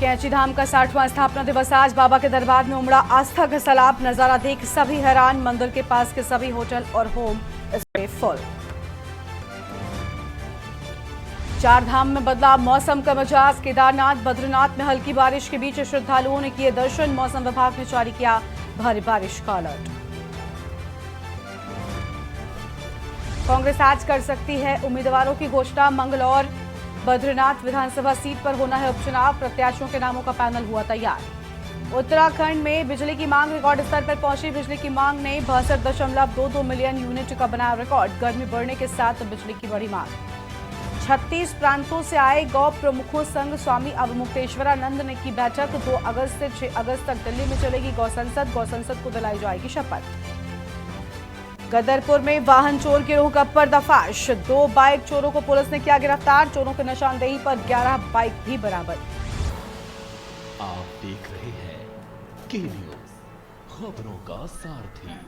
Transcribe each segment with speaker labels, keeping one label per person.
Speaker 1: कैंची धाम का 60वां स्थापना दिवस आज बाबा के दरबार में उमड़ा आस्था का सैलाब। नजारा देख सभी हैरान, मंदिर के पास के सभी होटल और होम स्टे फुल। चार धाम में बदला मौसम का मिजाज। केदारनाथ बद्रीनाथ में हल्की बारिश के बीच श्रद्धालुओं ने किए दर्शन। मौसम विभाग ने जारी किया भारी बारिश का अलर्ट। कांग्रेस आज कर सकती है उम्मीदवारों की घोषणा। मंगलौर बद्रीनाथ विधानसभा सीट पर होना है उपचुनाव। प्रत्याशियों के नामों का पैनल हुआ तैयार। उत्तराखंड में बिजली की मांग रिकॉर्ड स्तर पर पहुंची। बिजली की मांग ने 62.22 मिलियन यूनिट का बनाया रिकॉर्ड। गर्मी बढ़ने के साथ बिजली की बड़ी मांग। 36 प्रांतों से आए गौ प्रमुखों संग स्वामी अवमुक्तेश्वरानंद ने की बैठक। 2 अगस्त से 6 अगस्त तक दिल्ली में चलेगी गौ संसद को दिलाई जाएगी शपथ। गदरपुर में वाहन चोर गिरोह का पर्दाफाश। 2 बाइक चोरों को पुलिस ने किया गिरफ्तार। चोरों की निशानदेही पर 11 बाइक भी बरामद।
Speaker 2: आप देख रहे हैं के न्यूज़, खबरों का सारथी।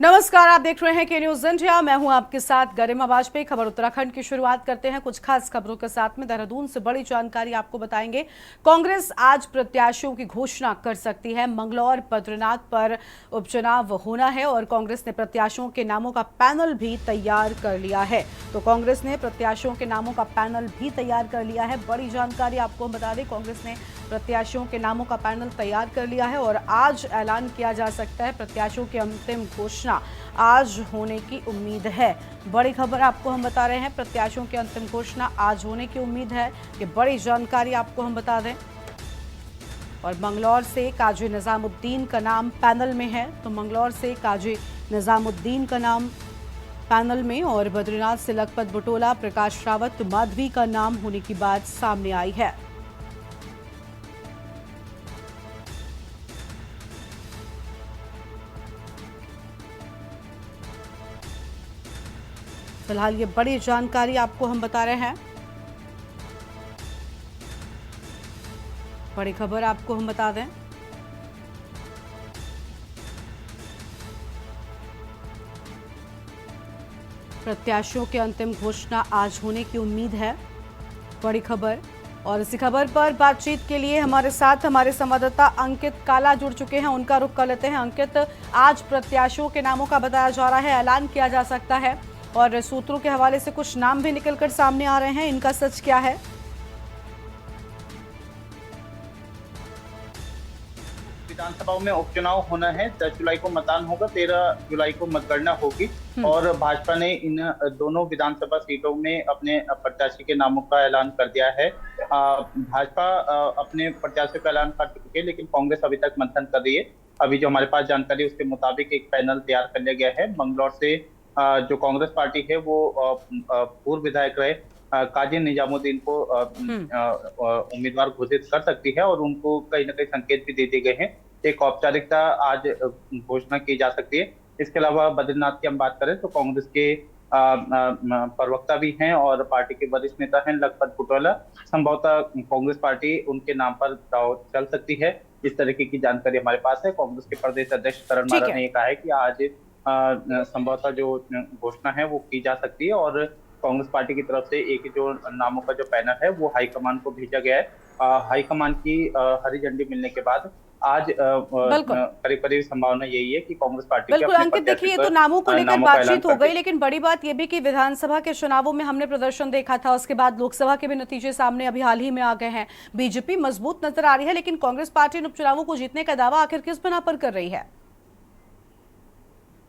Speaker 1: नमस्कार, आप देख रहे हैं के न्यूज इंडिया। मैं हूं आपके साथ गरिमा वाजपेयी। खबर उत्तराखंड की शुरुआत करते हैं कुछ खास खबरों के साथ में। देहरादून से बड़ी जानकारी आपको बताएंगे। कांग्रेस आज प्रत्याशियों की घोषणा कर सकती है। मंगलौर बद्रीनाथ पर उपचुनाव होना है और कांग्रेस ने प्रत्याशियों के नामों का पैनल भी तैयार कर लिया है। तो कांग्रेस ने प्रत्याशियों के नामों का पैनल भी तैयार कर लिया है। बड़ी जानकारी आपको बता दें, कांग्रेस ने प्रत्याशियों के नामों का पैनल तैयार कर लिया है और आज ऐलान किया जा सकता है। प्रत्याशियों की अंतिम घोषणा आज होने की उम्मीद है। बड़ी खबर आपको हम बता रहे हैं, प्रत्याशियों की अंतिम घोषणा आज होने की उम्मीद है। ये बड़ी जानकारी आपको हम बता दें। और मंगलौर से काजी निजामुद्दीन का नाम पैनल में है। तो मंगलौर से काजी निजामुद्दीन का नाम पैनल में और बद्रीनाथ से लखपत बुटोला, प्रकाश रावत, माधवी का नाम होने की बात सामने आई है। फिलहाल ये बड़ी जानकारी आपको हम बता रहे हैं। बड़ी खबर आपको हम बता दें, प्रत्याशियों की अंतिम घोषणा आज होने की उम्मीद है। बड़ी खबर। और इसी खबर पर बातचीत के लिए हमारे साथ हमारे संवाददाता अंकित काला जुड़ चुके हैं। उनका रुख कर लेते हैं। अंकित, आज प्रत्याशियों के नामों का बताया जा रहा है, ऐलान किया जा सकता है और सूत्रों के हवाले से कुछ नाम भी निकलकर सामने आ रहे हैं। इनका सच क्या है?
Speaker 3: विधानसभाओं में उपचुनाव होना है। 10 जुलाई को मतदान होगा, 13 जुलाई को मतगणना होगी और भाजपा ने इन दोनों विधानसभा सीटों में अपने प्रत्याशी के नामों का ऐलान कर दिया है। भाजपा अपने प्रत्याशियों का ऐलान कर चुकी है, लेकिन कांग्रेस अभी तक मंथन कर रही है। अभी जो हमारे पास जानकारी है उसके मुताबिक एक पैनल तैयार कर लिया गया है। मंगलौर से जो कांग्रेस पार्टी है वो पूर्व विधायक रहे काजी निजामुद्दीन को उम्मीदवार घोषित कर सकती है और उनको कहीं ना कहीं संकेत भी दे दिए गए हैं। एक औपचारिकता आज घोषणा की जा सकती है। इसके अलावा बद्रीनाथ की हम बात करें तो कांग्रेस के प्रवक्ता भी हैं और पार्टी के वरिष्ठ नेता हैं लखपत बुटोला। संभवतः कांग्रेस पार्टी उनके नाम पर चल सकती है, इस तरीके की जानकारी हमारे पास है। कांग्रेस के प्रदेश अध्यक्ष करण मारा ने कहा है कि आज संभवतः जो घोषणा है वो की जा सकती है और कांग्रेस पार्टी की तरफ से एक जो नामों का जो पैनल है वो हाईकमान को भेजा गया है। हाईकमान की हरी झंडी मिलने के बाद आज करीब करीब संभावना यही है कि कांग्रेस पार्टी
Speaker 1: बिल्कुल अंकित, देखिए तो नामों को लेकर बातचीत हो गई, लेकिन बड़ी बात यह भी कि विधानसभा के चुनावों में हमने प्रदर्शन देखा था, उसके बाद लोकसभा के भी नतीजे सामने अभी हाल ही में आ गए हैं। बीजेपी मजबूत नजर आ रही है, लेकिन कांग्रेस पार्टी इन उपचुनावों को जीतने का दावा आखिर किस बिना पर कर रही है?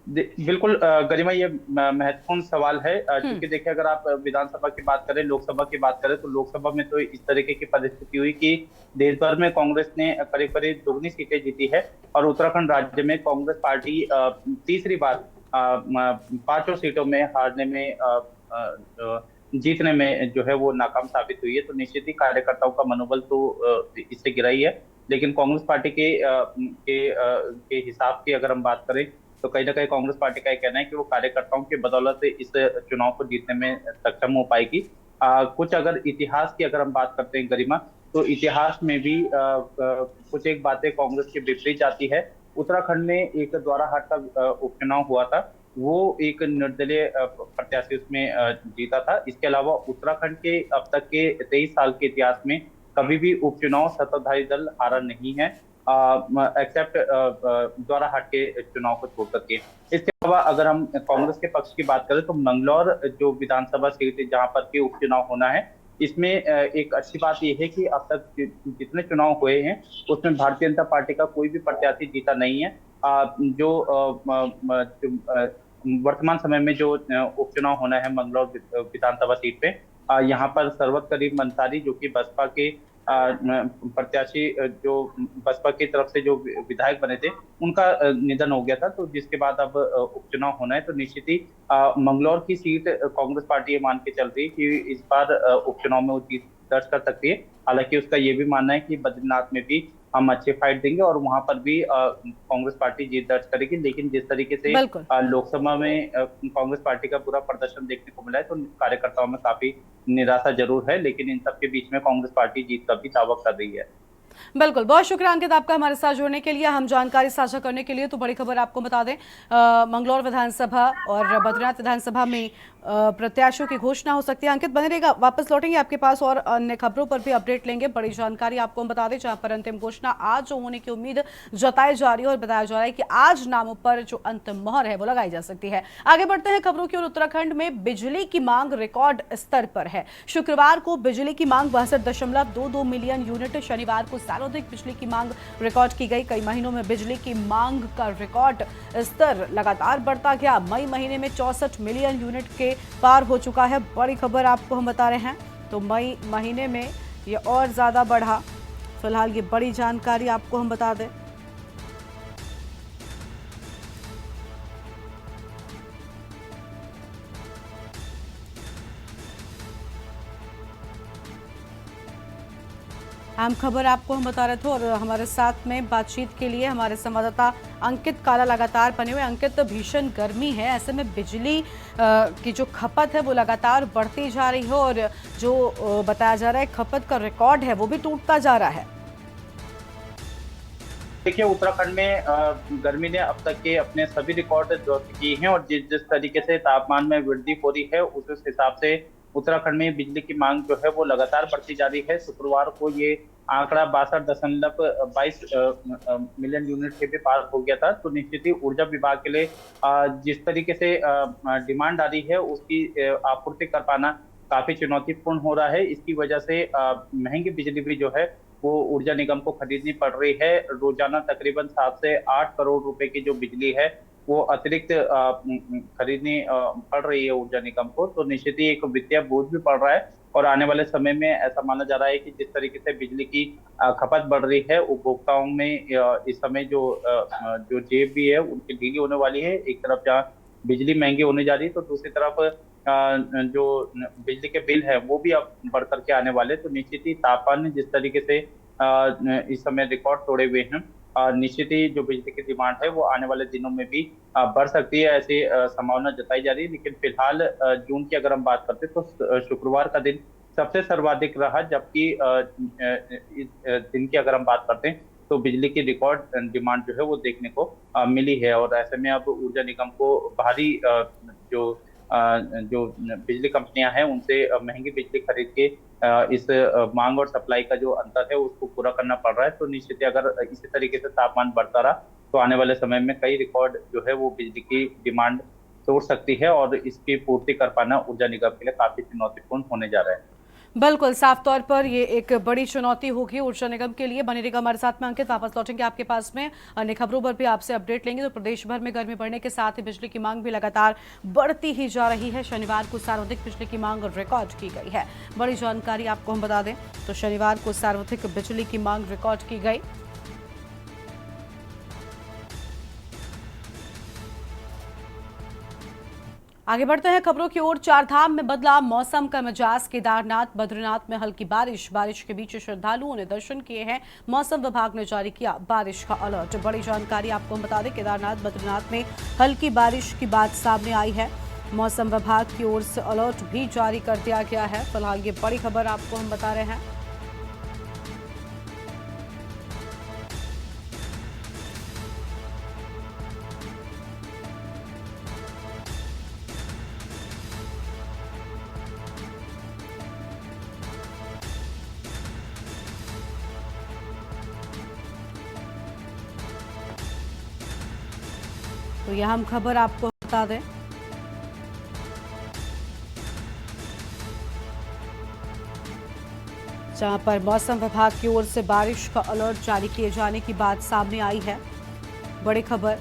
Speaker 3: बिल्कुल गरिमा, ये महत्वपूर्ण सवाल है क्योंकि देखिए अगर आप विधानसभा की बात करें, लोकसभा की बात करें तो लोकसभा में तो इस तरीके की परिस्थिति हुई कि देश भर में कांग्रेस ने करीब करीब दुगनी सीटें जीती है और उत्तराखंड राज्य में कांग्रेस पार्टी तीसरी बार 5 सीटों में हारने में जीतने में जो है वो नाकाम साबित हुई है। तो निश्चित ही कार्यकर्ताओं का मनोबल तो इससे गिरा ही है, लेकिन कांग्रेस पार्टी के हिसाब की अगर हम बात करें तो कहीं ना कहीं कांग्रेस पार्टी का यह कहना है कि वो कार्यकर्ताओं की बदौलत इस चुनाव को जीतने में सक्षम हो पाएगी। कुछ अगर इतिहास की अगर हम बात करते हैं गरिमा, तो इतिहास में भी कुछ एक बातें कांग्रेस के विपरीत जाती है। उत्तराखंड में एक द्वाराहाट का उपचुनाव हुआ था वो एक निर्दलीय प्रत्याशी उसमें जीता था। इसके अलावा उत्तराखंड के अब तक के 23 साल के इतिहास में कभी भी उपचुनाव सत्ताधारी दल हारा नहीं है, एक्सेप्ट द्वारा हट के चुनाव को छोड़ करके। इसके अलावा अगर हम कांग्रेस के पक्ष की बात करें तो मंगलौर जो विधानसभा सीट है जहां पर के उपचुनाव होना है, इसमें एक अच्छी बात यह है कि अब तक जितने चुनाव हुए हैं उसमें भारतीय जनता पार्टी का कोई भी प्रत्याशी जीता नहीं है। जो वर्तमान समय में जो उपचुनाव होना है मंगलौर विधानसभा सीट पे, यहाँ पर सरवत करीम अंसारी जो कि बसपा के प्रत्याशी, जो बसपा की तरफ से जो विधायक बने थे, उनका निधन हो गया था। तो जिसके बाद अब उपचुनाव होना है, तो निश्चित ही मंगलौर की सीट कांग्रेस पार्टी ये मान के चल रही है कि इस बार उपचुनाव में वो जीत दर्ज कर सकती है। हालांकि उसका ये भी मानना है कि बद्रीनाथ में भी हम अच्छे फाइट देंगे और वहां पर भी कांग्रेस पार्टी जीत दर्ज करेगी। लेकिन जिस तरीके से लोकसभा में कांग्रेस पार्टी का पूरा प्रदर्शन देखने को मिला है, तो कार्यकर्ताओं में काफी निराशा जरूर है। लेकिन इन सब के बीच में कांग्रेस पार्टी जीत का भी दावा कर रही है।
Speaker 1: बिल्कुल, बहुत शुक्रिया अंकित आपका हमारे साथ जुड़ने के लिए, हम जानकारी साझा करने के लिए। तो बड़ी खबर आपको बता दें, मंगलौर विधानसभा और बद्रीनाथ विधानसभा में प्रत्याशियों की घोषणा हो सकती है। अंकित बने रहेगा, वापस लौटेंगे आपके पास और अन्य खबरों पर भी अपडेट लेंगे। बड़ी जानकारी आपको हम बता दें, जहां पर अंतिम घोषणा आज होने की उम्मीद जताई जा रही है और बताया जा रहा है कि आज नामों पर जो अंतिम मोहर है वो लगाई जा सकती है। आगे बढ़ते हैं खबरों की ओर। उत्तराखंड में बिजली की मांग रिकॉर्ड स्तर पर है। शुक्रवार को बिजली की मांग 62.22 मिलियन यूनिट, शनिवार को सर्वाधिक बिजली की मांग रिकॉर्ड की गई। कई महीनों में बिजली की मांग का रिकॉर्ड स्तर लगातार बढ़ता गया। मई महीने में 64 मिलियन यूनिट के पार हो चुका है। बड़ी खबर आपको हम बता रहे हैं, तो मई महीने में ये और ज्यादा बढ़ा। फिलहाल ये बड़ी जानकारी आपको हम बता दें। अहम खबर आपको हम बता रहे थे और हमारे साथ में बातचीत के लिए हमारे संवाददाता अंकित काला लगातार बने हुए। अंकित, भीषण गर्मी है, ऐसे में बिजली की जो खपत है वो लगातार बढ़ती जा रही है और जो बताया जा रहा है खपत का रिकॉर्ड है वो भी टूटता जा रहा है।
Speaker 3: देखिए, उत्तराखंड में गर्मी ने अब तक के अपने सभी रिकॉर्ड ध्वस्त किए हैं और जिस तरीके से तापमान में वृद्धि हो रही है उस हिसाब से उत्तराखंड में बिजली की मांग जो है वो लगातार बढ़ती जा रही है। शुक्रवार को ये आंकड़ा 62.22 मिलियन यूनिट के भी पार हो गया था। तो निश्चित ही ऊर्जा विभाग के लिए जिस तरीके से डिमांड आ रही है उसकी आपूर्ति कर पाना काफी चुनौतीपूर्ण हो रहा है। इसकी वजह से महंगी बिजली भी जो है वो ऊर्जा निगम को खरीदनी पड़ रही है। रोजाना तकरीबन 7 से 8 करोड़ रुपए की जो बिजली है वो अतिरिक्त खरीदनी पड़ रही है ऊर्जा निगम को। तो निश्चित ही एक वित्तीय बोझ भी पड़ रहा है और आने वाले समय में ऐसा माना जा रहा है कि जिस तरीके से बिजली की खपत बढ़ रही है, उपभोक्ताओं में इस समय जो जेब भी है उनकी ढीली होने वाली है। एक तरफ जहाँ बिजली महंगी होने जा रही है तो दूसरी तरफ जो बिजली के बिल है वो भी अब बढ़ करके आने वाले। तो निश्चित ही तापमान जिस तरीके से इस समय रिकॉर्ड तोड़े हुए हैं, निश्चित ही जो बिजली की डिमांड है वो आने वाले दिनों में भी बढ़ सकती है, ऐसी संभावना जताई जा रही है। लेकिन फिलहाल जून की अगर हम बात करते हैं तो शुक्रवार का दिन सबसे सर्वाधिक रहा, जबकि इस दिन की अगर हम बात करते हैं तो बिजली की रिकॉर्ड डिमांड जो है वो देखने को मिली है। और ऐसे में अब ऊर्जा निगम को भारी जो बिजली कंपनियां हैं उनसे महंगी बिजली खरीद के इस मांग और सप्लाई का जो अंतर है उसको पूरा करना पड़ रहा है। तो निश्चित ही अगर इसी तरीके से तापमान बढ़ता रहा तो आने वाले समय में कई रिकॉर्ड जो है वो बिजली की डिमांड तोड़ सकती है और इसकी पूर्ति कर पाना ऊर्जा निगम के लिए काफी चुनौतीपूर्ण होने जा रहा है।
Speaker 1: बिल्कुल, साफ तौर पर ये एक बड़ी चुनौती होगी ऊर्जा निगम के लिए। बने रहेगा हमारे साथ में अंकित, वापस लौटेंगे आपके पास में, अन्य खबरों पर भी आपसे अपडेट लेंगे। तो प्रदेश भर में गर्मी बढ़ने के साथ ही बिजली की मांग भी लगातार बढ़ती ही जा रही है। शनिवार को सर्वाधिक बिजली की मांग रिकॉर्ड की गई है। बड़ी जानकारी आपको हम बता दें, तो शनिवार को सर्वाधिक बिजली की मांग रिकॉर्ड की गई। आगे बढ़ते हैं खबरों की ओर। चारधाम में बदला मौसम का मिजाज, केदारनाथ बद्रीनाथ में हल्की बारिश के बीच श्रद्धालुओं ने दर्शन किए हैं। मौसम विभाग ने जारी किया बारिश का अलर्ट। बड़ी जानकारी आपको हम बता दें, केदारनाथ बद्रीनाथ में हल्की बारिश की बात सामने आई है। मौसम विभाग की ओर से अलर्ट भी जारी कर दिया गया है। फिलहाल ये बड़ी खबर आपको हम बता रहे हैं। तो यह हम खबर आपको बता दें। जहां पर मौसम विभाग की ओर से बारिश का अलर्ट जारी किए जाने की बात सामने आई है। बड़ी खबर।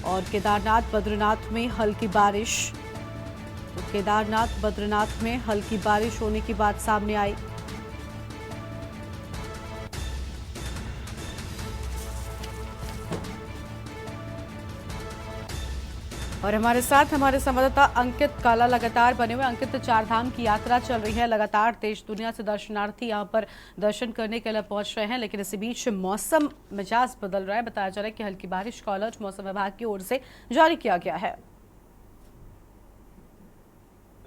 Speaker 1: और केदारनाथ बद्रीनाथ में हल्की बारिश। तो केदारनाथ बद्रीनाथ में हल्की बारिश होने की बात सामने आई। और हमारे साथ हमारे संवाददाता अंकित काला लगातार बने हुए। अंकित, चारधाम की यात्रा चल रही है, लगातार देश दुनिया से दर्शनार्थी यहां पर दर्शन करने के लिए पहुंच रहे हैं, लेकिन इसी बीच मौसम मिजाज बदल रहा है। बताया जा रहा है कि हल्की बारिश का अलर्ट मौसम विभाग की ओर से जारी किया गया है।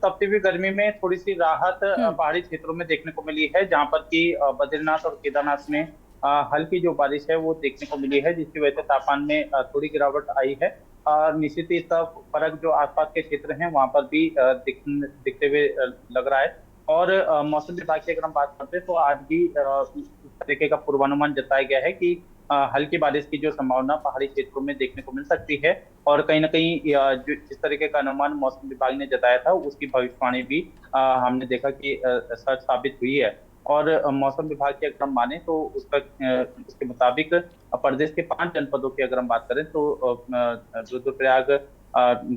Speaker 3: तपती हुई गर्मी में थोड़ी सी राहत पहाड़ी क्षेत्रों में देखने को मिली है, जहां पर कि बद्रीनाथ और केदारनाथ में हल्की जो बारिश है वो देखने को मिली है, जिसकी वजह से तापमान में थोड़ी गिरावट आई है। निश्चित ही इसका फर्क जो आसपास के क्षेत्र हैं वहां पर भी दिखते हुए लग रहा है। और मौसम विभाग की अगर हम बात करते हैं तो आज भी इस तरीके का पूर्वानुमान जताया गया है कि हल्की बारिश की जो संभावना पहाड़ी क्षेत्रों में देखने को मिल सकती है। और कहीं ना कहीं जो जिस तरीके का अनुमान मौसम विभाग ने जताया था उसकी भविष्यवाणी भी हमने देखा कि सच साबित हुई है। और मौसम विभाग की अगर हम माने तो उसके मुताबिक प्रदेश के 5 जनपदों की अगर हम बात करें तो रुद्रप्रयाग,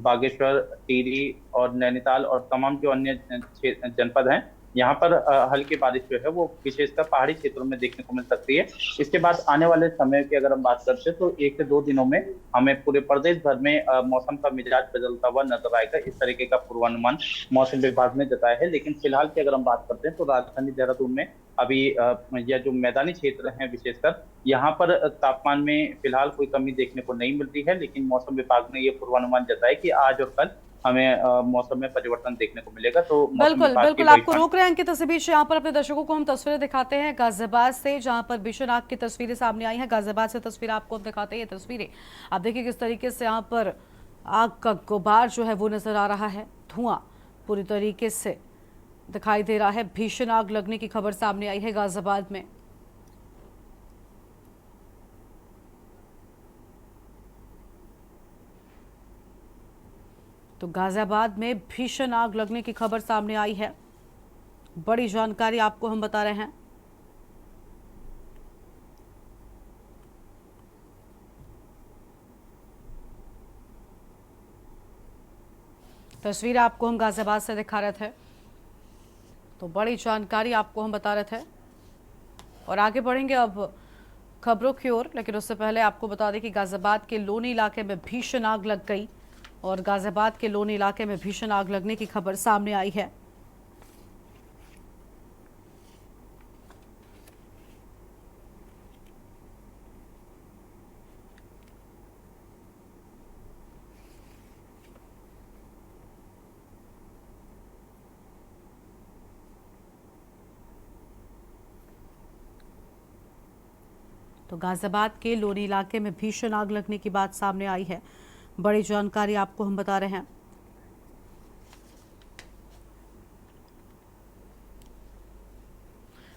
Speaker 3: बागेश्वर, टिहरी और नैनीताल और तमाम जो अन्य जनपद हैं यहाँ पर हल्की बारिश जो है वो विशेषकर पहाड़ी क्षेत्रों में देखने को मिल सकती है। इसके बाद आने वाले समय की अगर हम बात करते हैं तो 1 से 2 दिनों में हमें पूरे प्रदेश भर में मौसम का मिजाज बदलता हुआ नजर आएगा। इस तरीके का पूर्वानुमान मौसम विभाग ने जताया है। लेकिन फिलहाल की अगर हम बात करते हैं तो राजधानी देहरादून में अभी यह जो मैदानी क्षेत्र हैं विशेषकर यहाँ पर तापमान में फिलहाल कोई कमी देखने को नहीं मिलती है। लेकिन मौसम विभाग ने ये पूर्वानुमान जताया कि आज और कल हमें मौसम में परिवर्तन देखने को मिलेगा। तो
Speaker 1: बिल्कुल बिल्कुल आपको रोक रहे हैं अंकित। इसी बीच यहाँ पर अपने दर्शकों को हम तस्वीरें दिखाते हैं गाजियाबाद से, जहां पर भीषण आग की तस्वीरें सामने आई हैं। गाजियाबाद से तस्वीर आपको हम दिखाते हैं। ये तस्वीरें आप देखिए किस तरीके से यहाँ पर आग का गुबार जो है वो नजर आ रहा है, धुआं पूरी तरीके से दिखाई दे रहा है। भीषण आग लगने की खबर सामने आई है गाजियाबाद में। तो गाजियाबाद में भीषण आग लगने की खबर सामने आई है। बड़ी जानकारी आपको हम बता रहे हैं। तस्वीर आपको हम गाजियाबाद से दिखा रहे थे। तो बड़ी जानकारी आपको हम बता रहे थे और आगे बढ़ेंगे अब खबरों की ओर। लेकिन उससे पहले आपको बता दें कि गाजियाबाद के लोनी इलाके में भीषण आग लग गई और गाजियाबाद के लोनी इलाके में भीषण आग लगने की खबर सामने आई है। तो गाजियाबाद के लोनी इलाके में भीषण आग लगने की बात सामने आई है। बड़ी जानकारी आपको हम बता रहे हैं।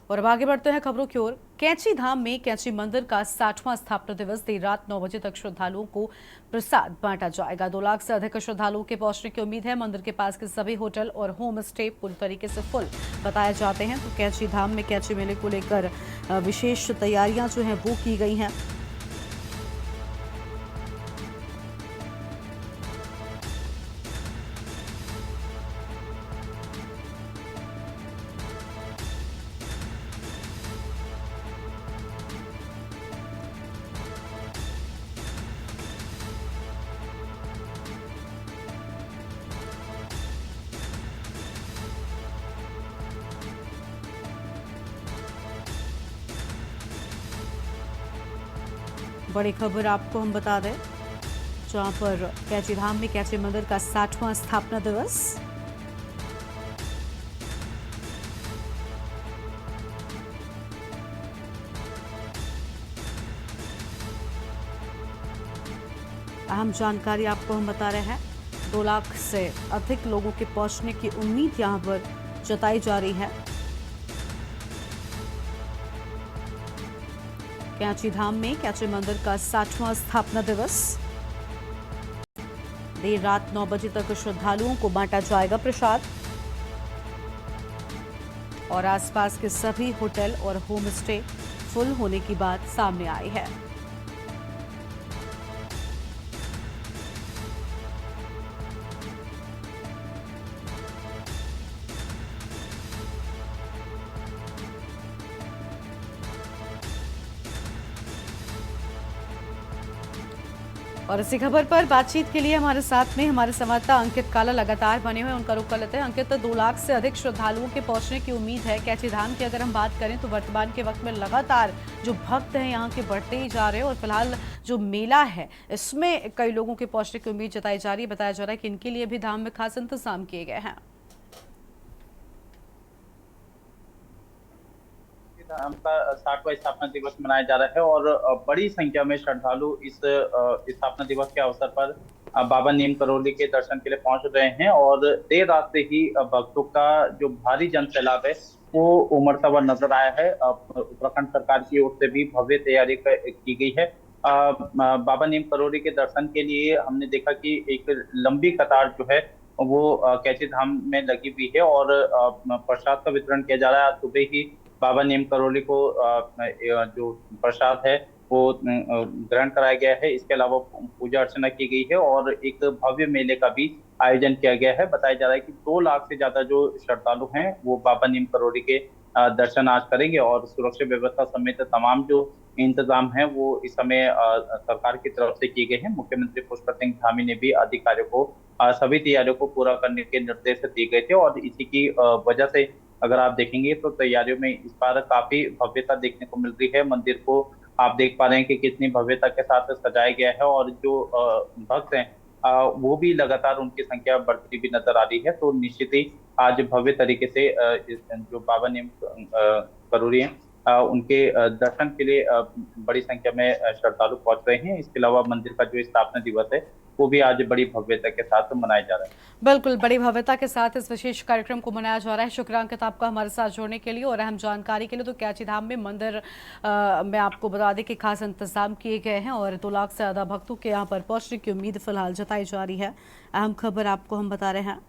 Speaker 1: और अब आगे बढ़ते हैं खबरों की ओर। कैंची धाम में कैंची मंदिर का 60वां स्थापना दिवस देर रात 9 बजे तक श्रद्धालुओं को प्रसाद बांटा जाएगा। 2 लाख से अधिक श्रद्धालुओं के पहुंचने की उम्मीद है। मंदिर के पास के सभी होटल और होम स्टे पूरी तरीके से फुल बताए जाते हैं। तो कैंची धाम में कैंची मेले को लेकर विशेष तैयारियां जो हैं वो की गई हैं। बड़ी खबर आपको हम बता दें, जहां पर कैंची धाम में कैंची मंदिर का 60वां स्थापना दिवस। अहम जानकारी आपको हम बता रहे हैं। 2 लाख से अधिक लोगों के पहुंचने की उम्मीद यहां पर जताई जा रही है। कैंची धाम में कैंची मंदिर का 60वां स्थापना दिवस। देर रात 9 बजे तक श्रद्धालुओं को बांटा जाएगा प्रसाद। और आसपास के सभी होटल और होम स्टे फुल होने की बात सामने आई है। और इसी खबर पर बातचीत के लिए हमारे साथ में हमारे संवाददाता अंकित काला लगातार बने हुए, उनका रुख कर लेते हैं। अंकित, 2 लाख से अधिक श्रद्धालुओं के पहुंचने की उम्मीद है। कैची धाम की अगर हम बात करें तो वर्तमान के वक्त में लगातार जो भक्त हैं यहाँ के बढ़ते ही जा रहे हैं और फिलहाल जो मेला है इसमें कई लोगों के पहुंचने की उम्मीद जताई जा रही है। बताया जा रहा है कि इनके लिए भी धाम में खास इंतजाम किए गए हैं।
Speaker 3: धाम का 60वां स्थापना दिवस मनाया जा रहा है और बड़ी संख्या में श्रद्धालु इस स्थापना दिवस के अवसर पर बाबा नीम करोली के दर्शन के लिए पहुंच रहे हैं और देर रात से ही भक्तों का जो भारी जन सैलाब है वो उमड़ता हुआ नजर आया है। उत्तराखंड सरकार की ओर से भी भव्य तैयारी की गई है। बाबा नीम करोली के दर्शन के लिए हमने देखा कि एक लंबी कतार जो है वो कैची धाम में लगी हुई है और प्रसाद का वितरण किया जा रहा है। आज सुबह ही बाबा नीम करोली को जो प्रसाद है वो ग्रहण कराया गया है। इसके अलावा पूजा अर्चना की गई है और एक भव्य मेले का भी आयोजन किया गया है। बताया जा रहा है कि 2 लाख से ज्यादा जो श्रद्धालु हैं वो बाबा नीम करोली के दर्शन आज करेंगे और सुरक्षा व्यवस्था समेत तमाम जो इंतजाम है वो इस समय सरकार की तरफ से किए गए हैं। मुख्यमंत्री पुष्कर सिंह धामी ने भी अधिकारियों को सभी तैयारियों को पूरा करने के निर्देश दिए गए थे और इसी की वजह से अगर आप देखेंगे तो तैयारियों में इस बार काफी भव्यता देखने को मिल रही है। मंदिर को आप देख पा रहे हैं कि कितनी भव्यता के साथ सजाया गया है और जो भक्त हैं वो भी लगातार उनकी संख्या बढ़ती भी नजर आ रही है। तो निश्चित ही आज भव्य तरीके से जो बाबा नीम करोली हैं उनके दर्शन के लिए बड़ी संख्या में श्रद्धालु पहुंच रहे हैं। इसके अलावा मंदिर का जो स्थापना दिवस है वो भी आज बड़ी भव्यता के साथ मनाया जा रहा है।
Speaker 1: बिल्कुल, बड़ी भव्यता के साथ इस विशेष कार्यक्रम को मनाया जा रहा है। शुक्रिया अंकित आपका हमारे साथ जुड़ने के लिए और अहम जानकारी के लिए। तो कैची धाम में मंदिर में आपको बता दें कि खास इंतजाम किए गए हैं और 2 लाख से ज्यादा भक्तों के यहाँ पर पहुंचने की उम्मीद फिलहाल जताई जा रही है। अहम खबर आपको हम बता रहे हैं।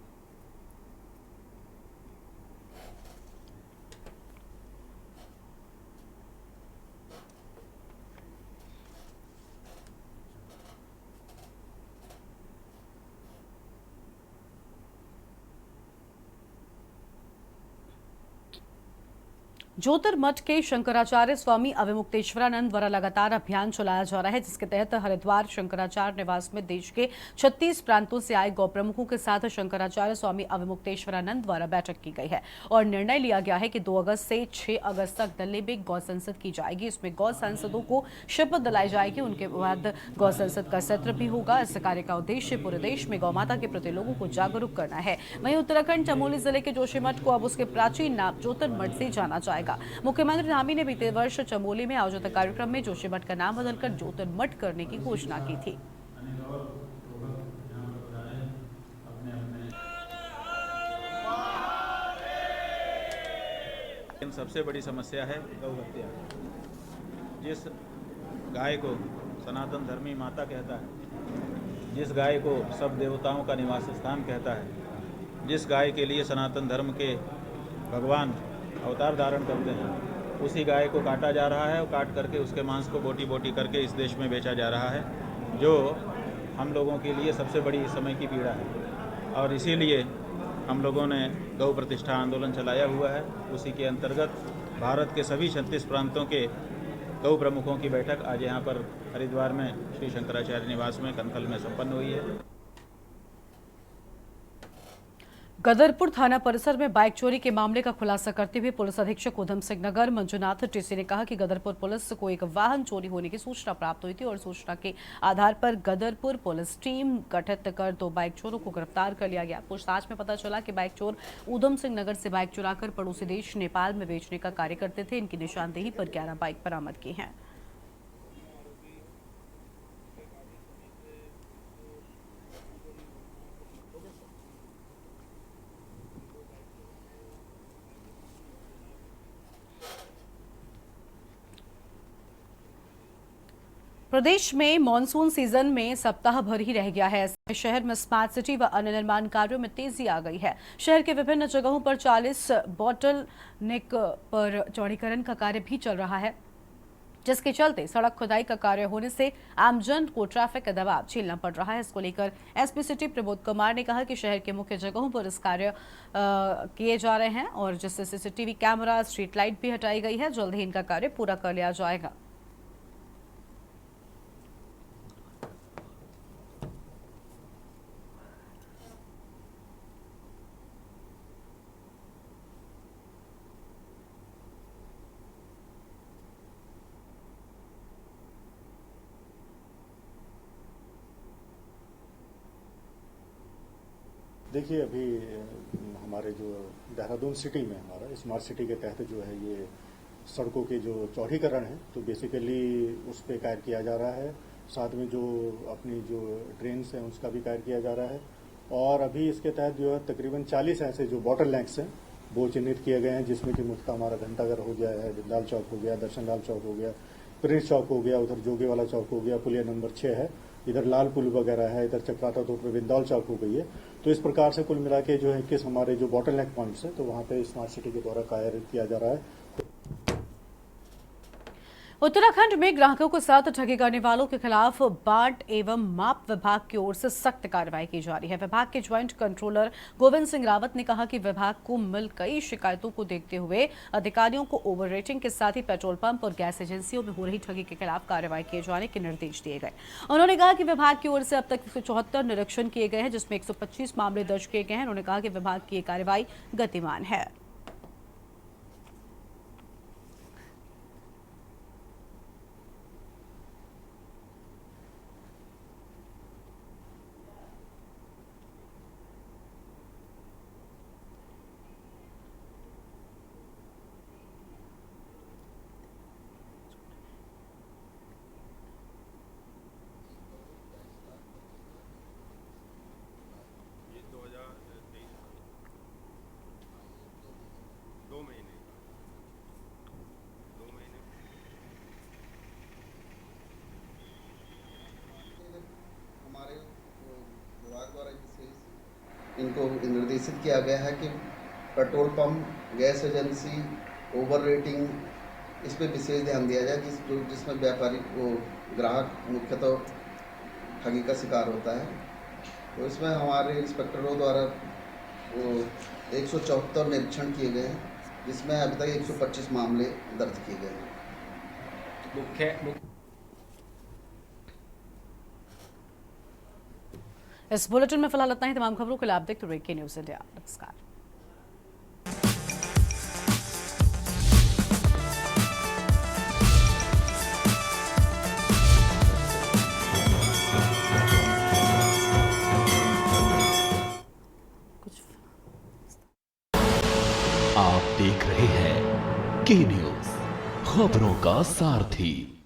Speaker 1: ज्योतिर्मठ के शंकराचार्य स्वामी अविमुक्तेश्वरानंद द्वारा लगातार अभियान चलाया जा रहा है, जिसके तहत हरिद्वार शंकराचार्य निवास में देश के 36 प्रांतों से आए गौ प्रमुखों के साथ शंकराचार्य स्वामी अविमुक्तेश्वरानंद द्वारा बैठक की गई है और निर्णय लिया गया है कि 2 अगस्त से 6 अगस्त तक दिल्ली में गौ संसद की जाएगी। इसमें गौ सांसदों को शपथ दिलाई जाएगी। उनके बाद गौ संसद का सत्र भी होगा। इस कार्य का उद्देश्य पूरे देश में गौ माता के प्रति लोगों को जागरूक करना है। वहीं उत्तराखंड चमोली जिले के जोशीमठ को अब उसके प्राचीन नाम ज्योतिर्मठ से जाना जाएगा। मुख्यमंत्री धामी ने बीते वर्ष चमोली में आयोजित कार्यक्रम में जोशीमठ का नाम बदलकर ज्योतिर्मठ करने की घोषणा की थी।
Speaker 4: सबसे बड़ी समस्या है गौ हत्या। जिस गाय को सनातन धर्मी माता कहता है, जिस गाय को सब देवताओं का निवास स्थान कहता है, जिस गाय के लिए सनातन धर्म के भगवान अवतार धारण करते हैं, उसी गाय को काटा जा रहा है और काट करके उसके मांस को बोटी बोटी करके इस देश में बेचा जा रहा है, जो हम लोगों के लिए सबसे बड़ी इस समय की पीड़ा है। और इसीलिए हम लोगों ने गौ प्रतिष्ठा आंदोलन चलाया हुआ है। उसी के अंतर्गत भारत के सभी 36 प्रांतों के गौ प्रमुखों की बैठक आज यहाँ पर हरिद्वार में श्री शंकराचार्य निवास में कंथल में संपन्न हुई है।
Speaker 1: गदरपुर थाना परिसर में बाइक चोरी के मामले का खुलासा करते हुए पुलिस अधीक्षक उधम सिंह नगर मंजुनाथ टीसी ने कहा कि गदरपुर पुलिस को एक वाहन चोरी होने की सूचना प्राप्त हुई थी और सूचना के आधार पर गदरपुर पुलिस टीम गठित कर 2 बाइक चोरों को गिरफ्तार कर लिया गया। पूछताछ में पता चला कि बाइक चोर उधम सिंह नगर से बाइक चुराकर पड़ोसी देश नेपाल में बेचने का कार्य करते थे। इनकी निशानदेही पर 11 बाइक बरामद की हैं। प्रदेश में मॉनसून सीजन में सप्ताह भर ही रह गया है। ऐसे में शहर में स्मार्ट सिटी व अन्य निर्माण कार्यों में तेजी आ गई है। शहर के विभिन्न जगहों पर 40 बॉटल नेक पर चौड़ीकरण का कार्य भी चल रहा है, जिसके चलते सड़क खुदाई का कार्य होने से आमजन को ट्रैफिक का दबाव झेलना पड़ रहा है। इसको लेकर एसपी सिटी प्रमोद कुमार ने कहा कि शहर के मुख्य जगहों पर इस कार्य किए जा रहे हैं और जिससे सीसीटीवी कैमरा, स्ट्रीट लाइट भी हटाई गई है। जल्द ही इनका कार्य पूरा कर लिया जाएगा।
Speaker 5: देखिए, अभी हमारे जो देहरादून सिटी में हमारा स्मार्ट सिटी के तहत जो है ये सड़कों के जो चौड़ीकरण है तो बेसिकली उस पर कार्य किया जा रहा है। साथ में जो अपनी जो ड्रेन्स हैं उसका भी कार्य किया जा रहा है और अभी इसके तहत जो है तकरीबन 40 ऐसे जो बॉटल नेक्स हैं वो चिन्हित किए गए हैं, जिसमें कि मुख्यतः हमारा घंटाघर हो गया है, बिंदाल चौक हो गया, दर्शन लाल चौक हो गया, प्रिंस चौक हो गया, उधर जोगे वाला चौक हो गया, पुलिया नंबर 6 है, इधर लाल पुल वगैरह है, इधर चक्राता तोड़ पर बिंदौल चौक हो गई है। तो इस प्रकार से कुल मिला के जो है 21 हमारे जो बॉटल नेक पॉइंट्स है तो वहाँ पे स्मार्ट सिटी के द्वारा कार्य किया जा रहा है।
Speaker 1: उत्तराखंड में ग्राहकों के साथ ठगी करने वालों के खिलाफ बाट एवं माप विभाग की ओर से सख्त कार्रवाई की जा रही है। विभाग के ज्वाइंट कंट्रोलर गोविंद सिंह रावत ने कहा कि विभाग को मिल कई शिकायतों को देखते हुए अधिकारियों को ओवर रेटिंग के साथ ही पेट्रोल पंप और गैस एजेंसियों में हो रही ठगी के खिलाफ कार्रवाई किए जाने के निर्देश दिए गए। उन्होंने कहा कि विभाग की ओर से अब तक 174 निरीक्षण किए गए हैं, जिसमें 125 मामले दर्ज किए गए हैं। उन्होंने कहा कि विभाग की ये कार्रवाई गतिमान है।
Speaker 6: हमारे विभाग द्वारा इनको निर्देशित किया गया है कि petrol pump, gas agency, over rating, इस पर विशेष ध्यान दिया जाए, जिसमें व्यापारी वो ग्राहक मुख्यतः ठगी का शिकार होता है। तो इसमें हमारे इंस्पेक्टरों द्वारा वो 174 निरीक्षण किए गए हैं, जिसमें अभी तक 125 मामले दर्ज किए गए हैं।
Speaker 1: इस बुलेटिन में फिलहाल इतना ही। तमाम खबरों के लिए आप देखते रहिए के न्यूज़ इंडिया। नमस्कार।
Speaker 2: आप देख रहे हैं के न्यूज़, खबरों का सारथी।